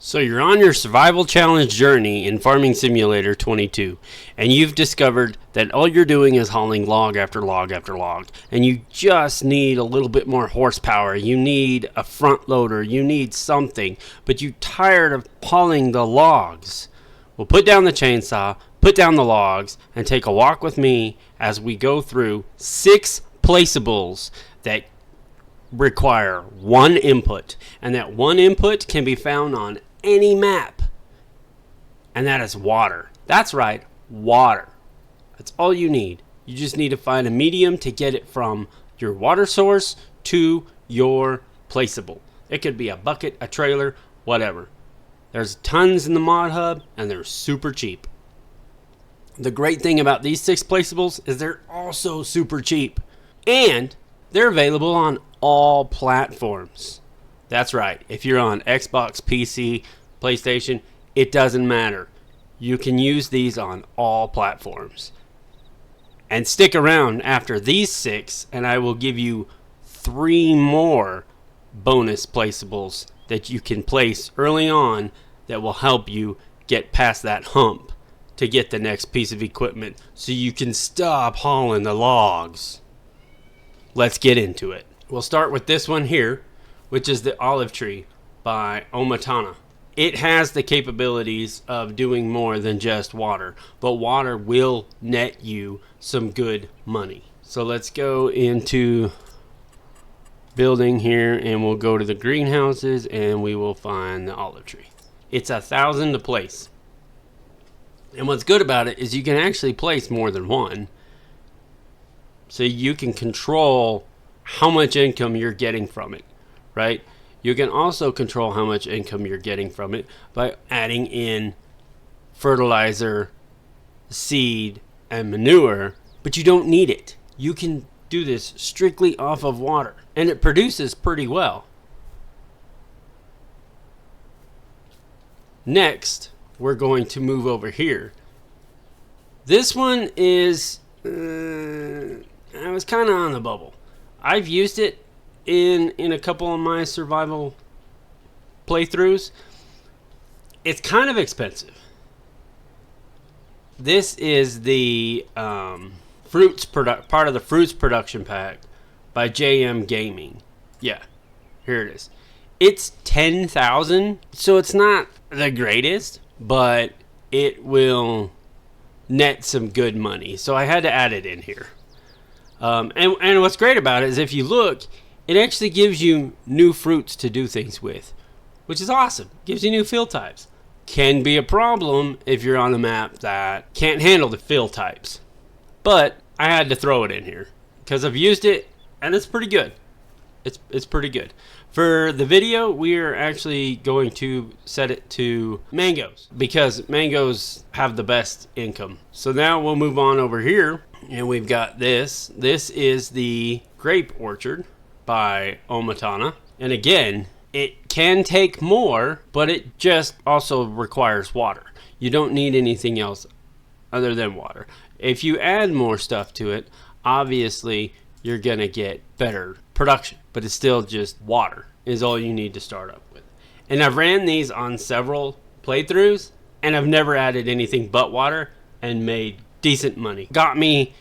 So you're on your survival challenge journey in Farming Simulator 22, and you've discovered that all you're doing is hauling log after log after log, and you just need a little bit more horsepower. You need a front loader, you need something, but you're tired of hauling the logs. Well, put down the chainsaw, put down the logs, and take a walk with me as we go through 6 placeables that require one input, and that one input can be found on any map, and that is water. That's right, water. That's all you need. You just need to find a medium to get it from your water source to your placeable. It could be a bucket, a trailer, whatever. There's tons in the modhub, and they're super cheap. The great thing about these 6 placeables is they're also super cheap, and they're available on all platforms. That's right. If you're on Xbox, PC, PlayStation, it doesn't matter. You can use these on all platforms. And stick around after these 6, and I will give you 3 more bonus placeables that you can place early on that will help you get past that hump to get the next piece of equipment so you can stop hauling the logs. Let's get into it. We'll start with this one here, which is the olive tree by OmaTana. It has the capabilities of doing more than just water, but water will net you some good money. So let's go into building here, and we'll go to the greenhouses, and we will find the olive tree. It's 1,000 to place. And what's good about it is you can actually place more than one. So you can control how much income you're getting from it, right? You can also control how much income you're getting from it by adding in fertilizer, seed, and manure, but you don't need it. You can do this strictly off of water, and it produces pretty well. Next, we're going to move over here. This one is, I was kind of on the bubble. I've used it in a couple of my survival playthroughs. It's kind of expensive. This is the part of the fruits production pack by JM Gaming. Yeah, here it is. It's 10,000, so it's not the greatest, but it will net some good money. So I had to add it in here. And what's great about it is if you look, it actually gives you new fruits to do things with, which is awesome. Gives you new field types. Can be a problem if you're on a map that can't handle the field types. But I had to throw it in here because I've used it and it's pretty good. It's pretty good. For the video, we are actually going to set it to mangoes because mangoes have the best income. So now we'll move on over here, and we've got this. This is the Grape orchard by OmaTana. And again, it can take more, but it just also requires water. You don't need anything else other than water. If you add more stuff to it, obviously you're gonna get better production, but it's still just water is all you need to start up with. And I've ran these on several playthroughs, and I've never added anything but water and made decent money. Got me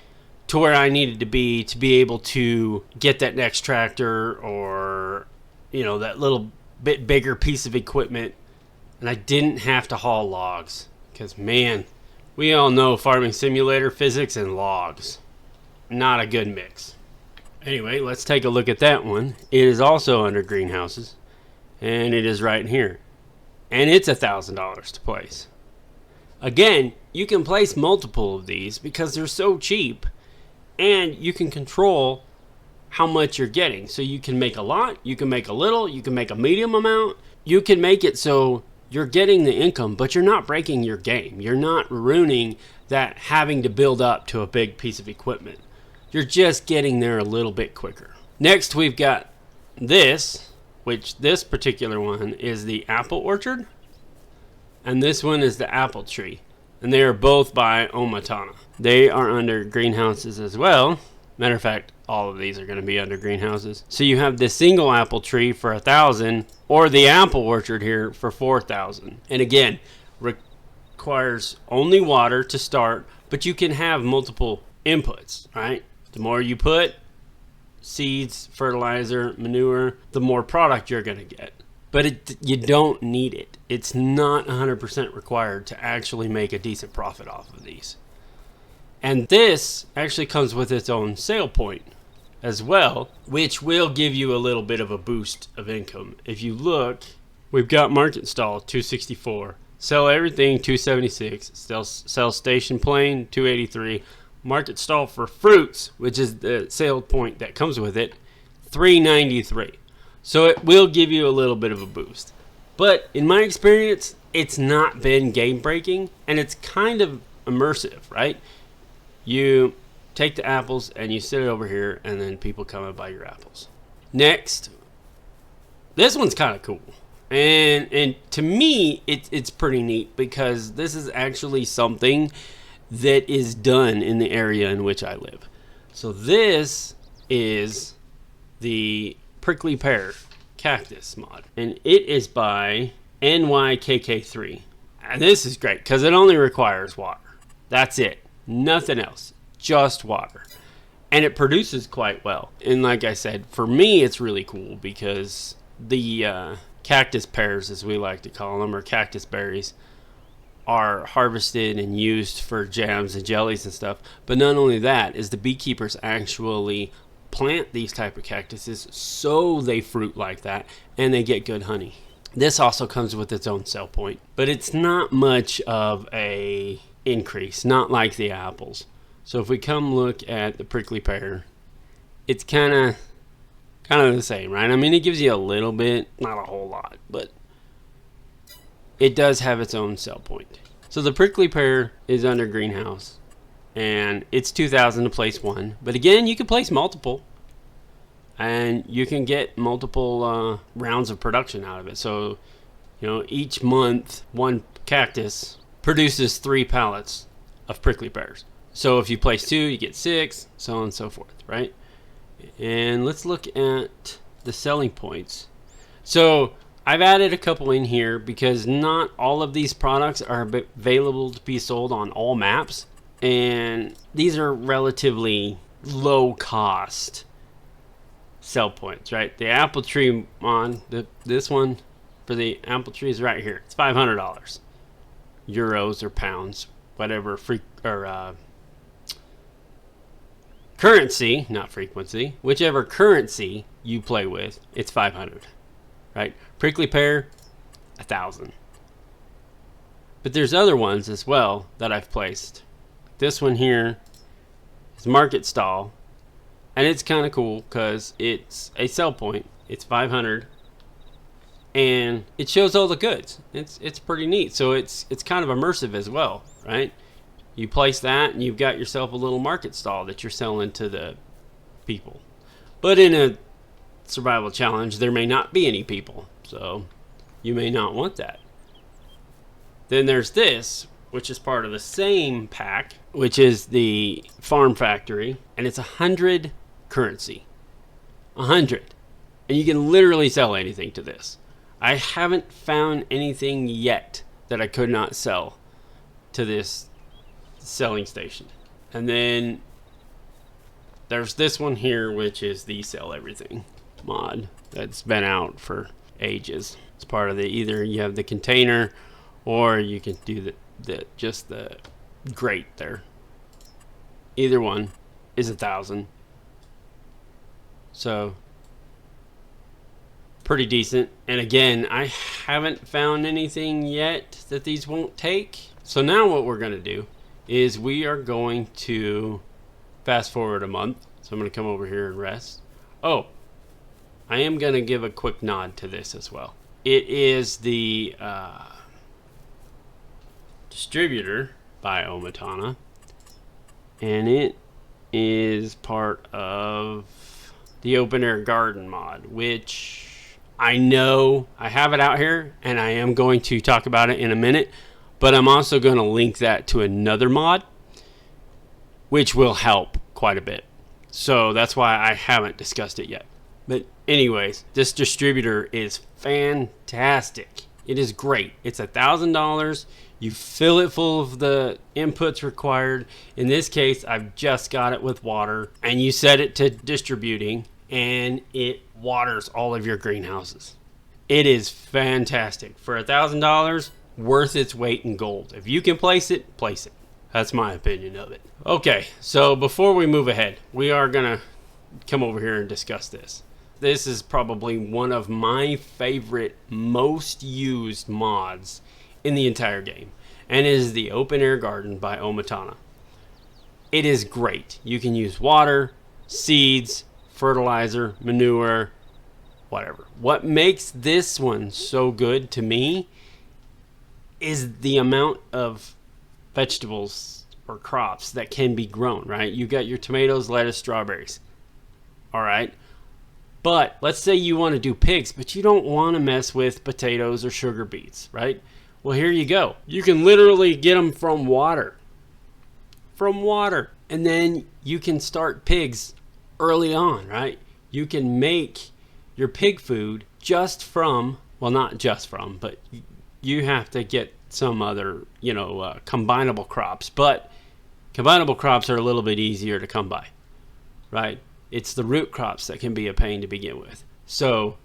to where I needed to be able to get that next tractor or, you know, that little bit bigger piece of equipment, and I didn't have to haul logs because, man, we all know Farming Simulator physics and logs, not a good mix. Anyway, let's take a look at that one. It is also under greenhouses, and it is right here. And it's $1,000 to place. Again, you can place multiple of these because they're so cheap, and you can control how much you're getting. So you can make a lot, you can make a little, you can make a medium amount. You can make it so you're getting the income, but you're not breaking your game. You're not ruining that having to build up to a big piece of equipment. You're just getting there a little bit quicker. Next, we've got this, which this particular one is the apple orchard, and this one is the apple tree, and they are both by OmaTana. They are under greenhouses as well. Matter of fact, all of these are going to be under greenhouses. So you have this single apple tree for 1,000, Or the apple orchard here for 4,000. And again, requires only water to start, but you can have multiple inputs, right? The more you put, seeds, fertilizer, manure, the more product you're going to get. But you don't need it. It's not 100% required to actually make a decent profit off of these. And this actually comes with its own sale point as well, which will give you a little bit of a boost of income. If you look, we've got market stall 264, sell everything 276, sell station plane 283, market stall for fruits, which is the sale point that comes with it, 393. So it will give you a little bit of a boost. But in my experience, it's not been game breaking, and it's kind of immersive, right? You take the apples and you sit it over here, and then people come and buy your apples. Next, this one's kind of cool. And to me, it's pretty neat because this is actually something that is done in the area in which I live. So this is the Prickly Pear Cactus mod, and it is by NYKK3. And this is great because it only requires water. That's it. Nothing else. Just water. And it produces quite well. And like I said, for me, it's really cool because the cactus pears, as we like to call them, or cactus berries, are harvested and used for jams and jellies and stuff. But not only that, is the beekeepers actually plant these type of cactuses so they fruit like that and they get good honey. This also comes with its own sell point, but it's not much of a increase, not like the apples. So if we come look at the prickly pear, it's kind of the same, right? I mean, it gives you a little bit, not a whole lot, but it does have its own sell point. So the prickly pear is under greenhouse, and it's 2,000 to place one. But again, you can place multiple, and you can get multiple rounds of production out of it. So, you know, each month, one cactus produces 3 pallets of prickly pears. So if you place 2, you get 6, so on and so forth, right? And let's look at the selling points. So I've added a couple in here because not all of these products are available to be sold on all maps. And these are relatively low cost sell points, right? The apple tree on this one for the apple tree is right here. It's $500, euros or pounds, whatever currency, not frequency, whichever currency you play with, it's 500, right? Prickly pear, 1,000. But there's other ones as well that I've placed. This one here is market stall, and it's kind of cool because it's a sell point. It's 500, and it shows all the goods. It's pretty neat. So it's kind of immersive as well, right? You place that, and you've got yourself a little market stall that you're selling to the people. But in a survival challenge, there may not be any people, so you may not want that. Then there's this, which is part of the same pack, which is the farm factory, and it's 100 currency. 100. And you can literally sell anything to this. I haven't found anything yet that I could not sell to this selling station. And then there's this one here, which is the sell everything mod that's been out for ages. It's part of the, either you have the container or you can do just the grate there. Either one is 1,000. So pretty decent. And again, I haven't found anything yet that these won't take. So now what we're going to do is we are going to fast forward a month. So I'm going to come over here and rest. Oh, I am going to give a quick nod to this as well. It is the distributor by OmaTana, and it is part of the open air garden mod, which I know I have it out here, and I am going to talk about it in a minute. But I'm also going to link that to another mod, which will help quite a bit. So that's why I haven't discussed it yet. But anyways, this distributor is fantastic. It is great. It's $1,000. You fill it full of the inputs required. In this case, I've just got it with water. And you set it to distributing, and it waters all of your greenhouses. It is fantastic. For $1,000, worth its weight in gold. If you can place it, place it. That's my opinion of it. Okay, so before we move ahead, we are going to come over here and discuss this. This is probably one of my favorite, most used mods in the entire game, and it is the Open Air Garden by OmaTana. It is great. You can use water, seeds, fertilizer, manure, whatever. What makes this one so good to me is the amount of vegetables or crops that can be grown, right? You got your tomatoes, lettuce, strawberries. All right. But let's say you want to do pigs, but you don't want to mess with potatoes or sugar beets, right? Well, here you go. You can literally get them from water. From water. And then you can start pigs early on, right? You can make your pig food just from, well, not just from, but you have to get some other, combinable crops. But combinable crops are a little bit easier to come by, right? It's the root crops that can be a pain to begin with. So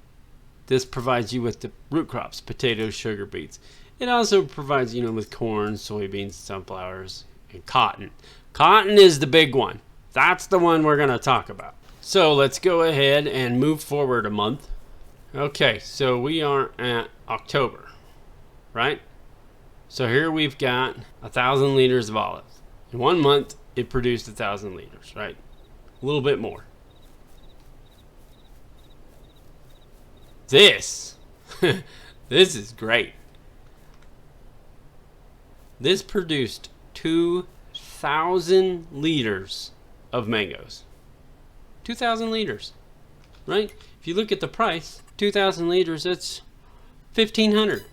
this provides you with the root crops, potatoes, sugar beets. It also provides, with corn, soybeans, sunflowers, and cotton. Cotton is the big one. That's the one we're going to talk about. So let's go ahead and move forward a month. Okay, so we are at October, right? So here we've got 1,000 liters of olives. In 1 month, it produced 1,000 liters, right? A little bit more. This is great. This produced 2,000 liters of mangoes. 2,000 liters, right? If you look at the price, 2,000 liters, that's $1,500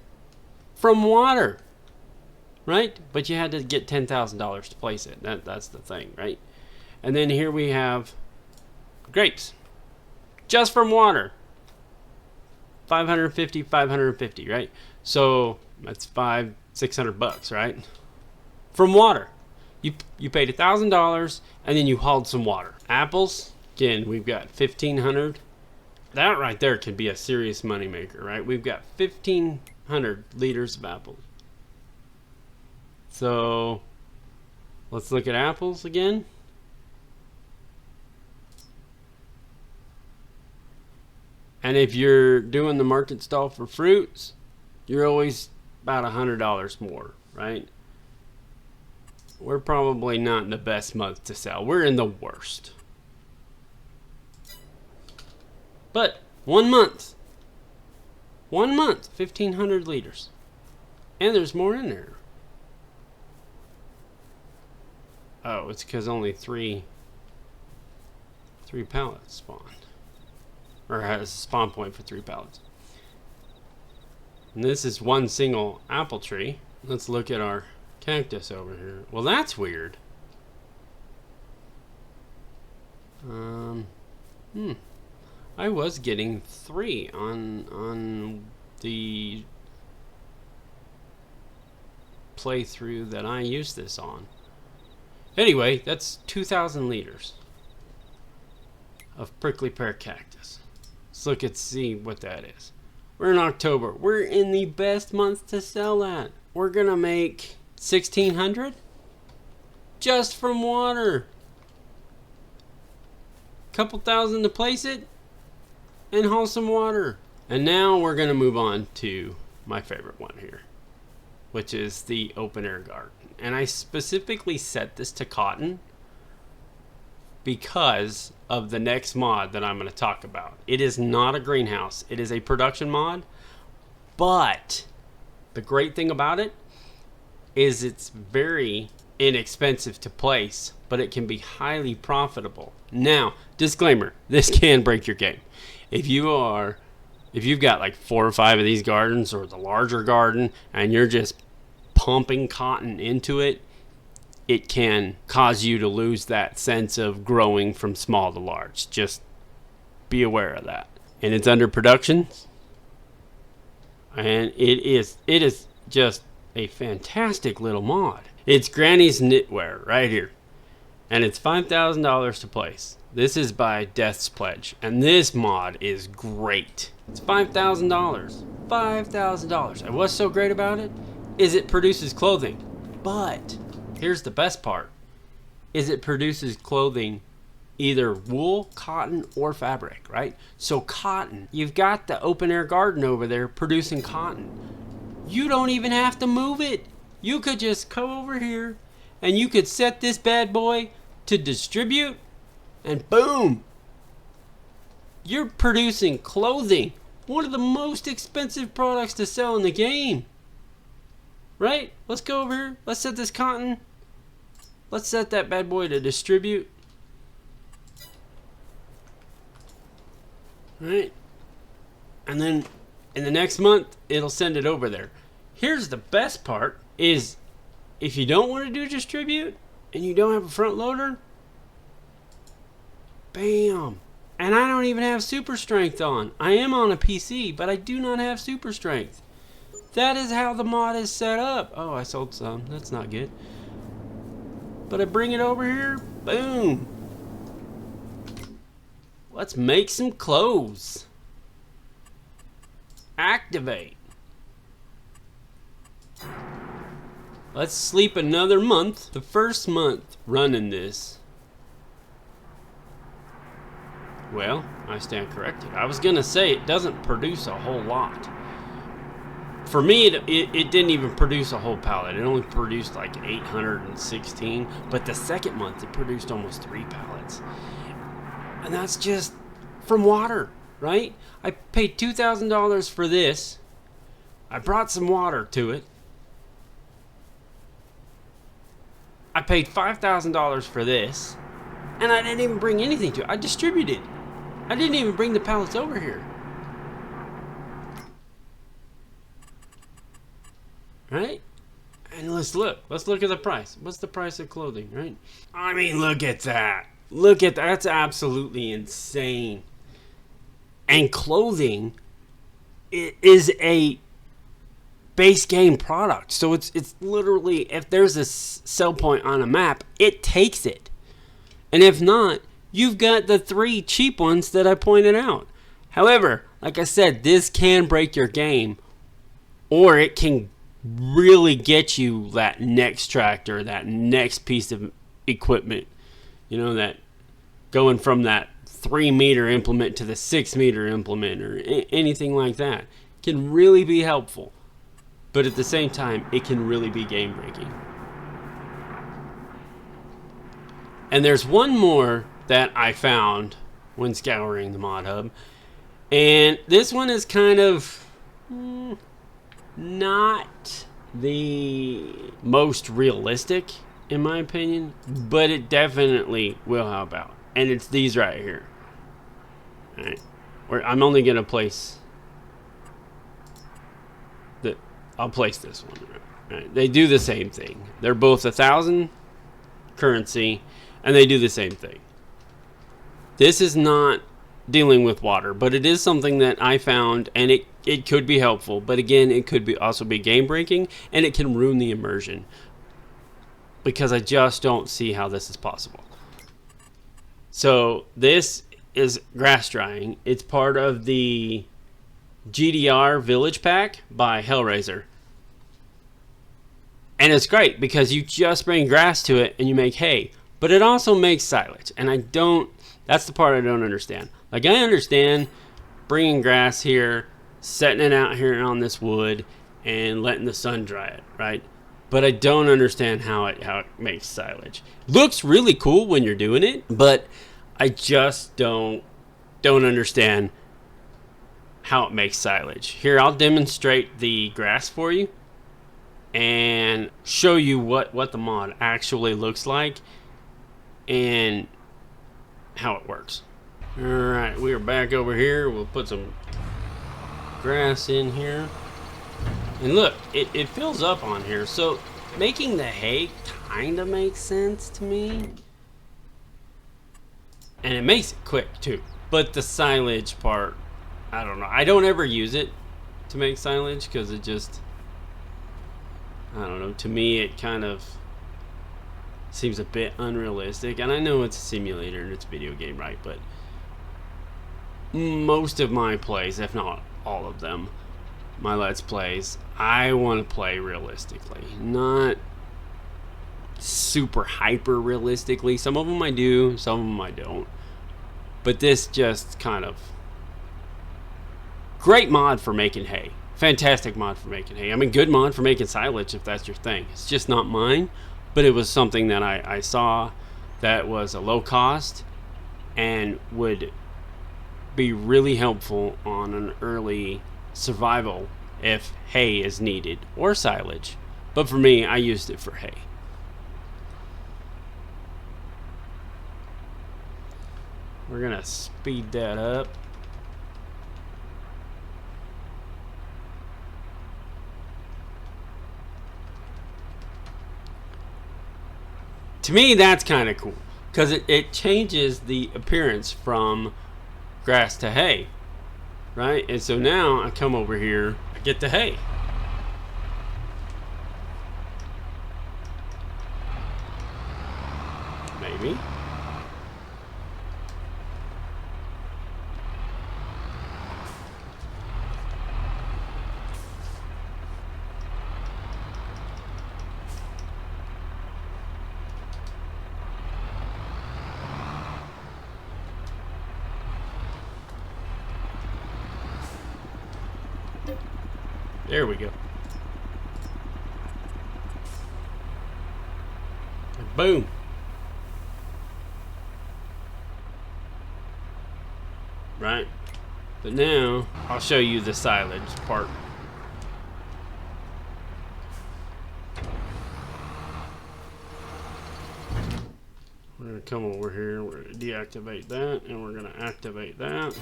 from water, right? But you had to get $10,000 to place it. That's the thing, right? And then here we have grapes, just from water. 550, right? So that's $600, right? From water. You paid $1,000 and then you hauled some water. Apples, again, we've got 1,500. That right there could be a serious moneymaker, right? We've got 1,500 liters of apples. So let's look at apples again. And if you're doing the market stall for fruits, you're always about $100 more, right? We're probably not in the best month to sell. We're in the worst. But 1 month. 1 month, 1,500 liters. And there's more in there. Oh, it's because only three pallets spawned. Or has a spawn point for 3 pallets. And this is one single apple tree. Let's look at our cactus over here. Well, that's weird. I was getting 3 on the playthrough that I used this on. Anyway, that's 2,000 liters of prickly pear cactus. Let's look and see what that is. We're in October. We're in the best month to sell that. We're gonna make 1,600 just from water. Couple thousand to place it and haul some water. And now we're gonna move on to my favorite one here, which is the open air garden. And I specifically set this to cotton because of the next mod that I'm going to talk about. It is not a greenhouse. It is a production mod. But the great thing about it is it's very inexpensive to place, but it can be highly profitable. Now, disclaimer, this can break your game. If you've got like 4 or 5 of these gardens or the larger garden and you're just pumping cotton into it, it can cause you to lose that sense of growing from small to large. Just be aware of that. And it's under production. And it is just a fantastic little mod. It's Granny's Knitwear right here. And it's $5,000 to place. This is by Deathspledge. And this mod is great. It's $5,000. $5,000. And what's so great about it is it produces clothing. But here's the best part. Is it produces clothing either wool, cotton, or fabric, right? So cotton, you've got the open air garden over there producing cotton. You don't even have to move it. You could just come over here and you could set this bad boy to distribute and boom, you're producing clothing. One of the most expensive products to sell in the game, right? Let's go over here. Let's set this cotton. Let's set that bad boy to distribute. Right? And then in the next month, it'll send it over there. Here's the best part is if you don't want to do distribute and you don't have a front loader, bam. And I don't even have super strength on. I am on a PC, but I do not have super strength. That is how the mod is set up. Oh, I sold some. That's not good. But I bring it over here, boom. Let's make some clothes. Activate. Let's sleep another month. The first month running this. Well, I stand corrected. I was gonna say it doesn't produce a whole lot. For me, it didn't even produce a whole pallet. It only produced like 816. But the second month, it produced almost 3 pallets. And that's just from water, right? I paid $2,000 for this. I brought some water to it. I paid $5,000 for this. And I didn't even bring anything to it. I distributed. I didn't even bring the pallets over here. Right? And let's look at the price. What's the price of clothing, right? I mean, look at that. Look at that. That's absolutely insane. And clothing is a base game product. So it's literally, if there's a sell point on a map, it takes it. And if not, you've got the 3 cheap ones that I pointed out. However, like I said, this can break your game, or it can really get you that next tractor, that next piece of equipment. You know, that going from that 3-meter implement to the 6-meter implement or anything like that can really be helpful. But at the same time, it can really be game breaking. And there's one more that I found when scouring the mod hub. And this one is kind of not the most realistic in my opinion, but it definitely will help out. And it's these right here. All right. Where I'm only going to place I'll place this one. All right. They do the same thing. They're both 1,000 currency and they do the same thing. This is not dealing with water, but it is something that I found, and it could be helpful, but again, it could be also be game breaking, and it can ruin the immersion because I just don't see how this is possible. So this is grass drying. It's part of the GDR Village Pack by Hellraiser. And it's great because you just bring grass to it and you make hay, but it also makes silage. And that's the part I don't understand. Like, I understand bringing grass here, setting it out here on this wood, and letting the sun dry it, right? But I don't understand how it makes silage. Looks really cool when you're doing it, but I just don't understand how it makes silage. Here, I'll demonstrate the grass for you and show you what the mod actually looks like and how it works. Alright, we are back over here. We'll put some grass in here. And look, it fills up on here. So making the hay kind of makes sense to me. And it makes it quick too. But the silage part, I don't know. I don't ever use it to make silage because it just, I don't know. To me, it kind of seems a bit unrealistic. And I know it's a simulator and it's a video game, right? But most of my plays, if not all of them, my Let's Plays, I want to play realistically. Not super hyper realistically. Some of them I do, some of them I don't. But this just kind of great mod for making hay. Fantastic mod for making hay. I mean, good mod for making silage if that's your thing. It's just not mine, but it was something that I saw that was a low cost and would be really helpful on an early survival if hay is needed or silage. But for me, I used it for hay. We're gonna speed that up. To me, that's kind of cool because it changes the appearance from grass to hay, right? And so now I come over here, I get the hay. Maybe. There we go. And boom. Right? But now, I'll show you the silage part. We're going to come over here, we're going to deactivate that, and we're going to activate that.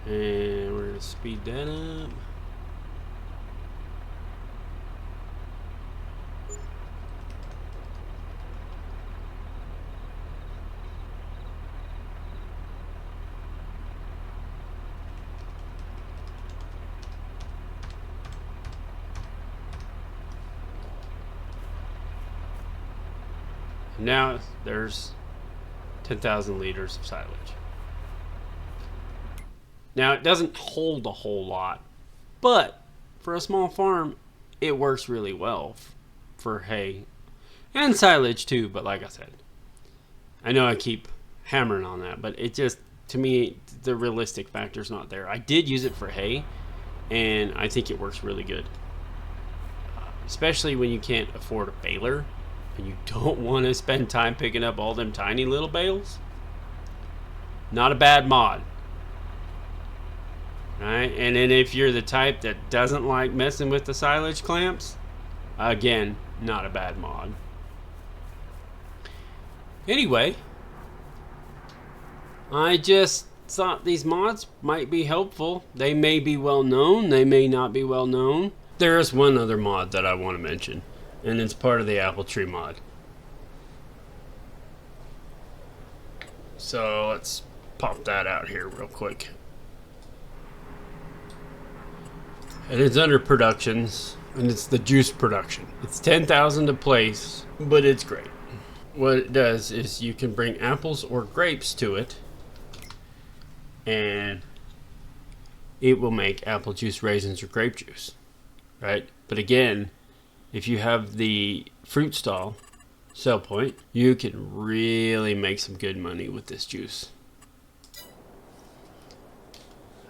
And we're going to speed that up. Now there's 10,000 liters of silage. Now it doesn't hold a whole lot, but for a small farm, it works really well for hay and silage too. But like I said, I know I keep hammering on that, but it just, to me, the realistic factor's not there. I did use it for hay, and I think it works really good, especially when you can't afford a baler and you don't want to spend time picking up all them tiny little bales. Not a bad mod. Right? And then if you're the type that doesn't like messing with the silage clamps, again, not a bad mod. Anyway, I just thought these mods might be helpful. They may be well known, they may not be well known. There is one other mod that I want to mention, and it's part of the apple tree mod. So let's pop that out here real quick. And it's under productions, and it's the juice production. It's 10,000 to place, but it's great. What it does is you can bring apples or grapes to it, and it will make apple juice, raisins, or grape juice, right? But again, if you have the fruit stall sell point, you can really make some good money with this juice.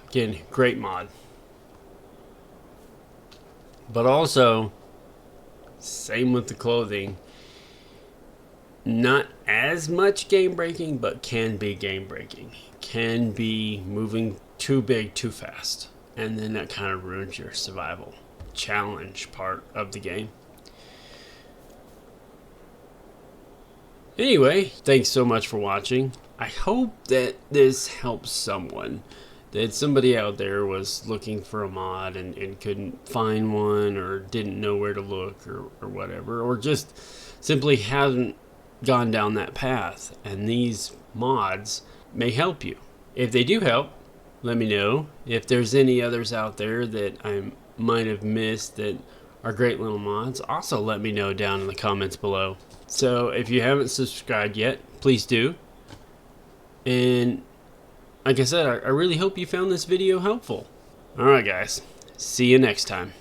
Again, great mod. But also, same with the clothing. Not as much game breaking, but can be game breaking. Can be moving too big too fast. And then that kind of ruins your survival challenge part of the game. Anyway, thanks so much for watching. I hope that this helps someone. That somebody out there was looking for a mod and couldn't find one, or didn't know where to look, or whatever, or just simply hasn't gone down that path, and these mods may help you. If they do help, let me know. If there's any others out there that I might have missed that are great little mods, also let me know down in the comments below. So if you haven't subscribed yet, please do. And like I said, I really hope you found this video helpful. Alright guys, see you next time.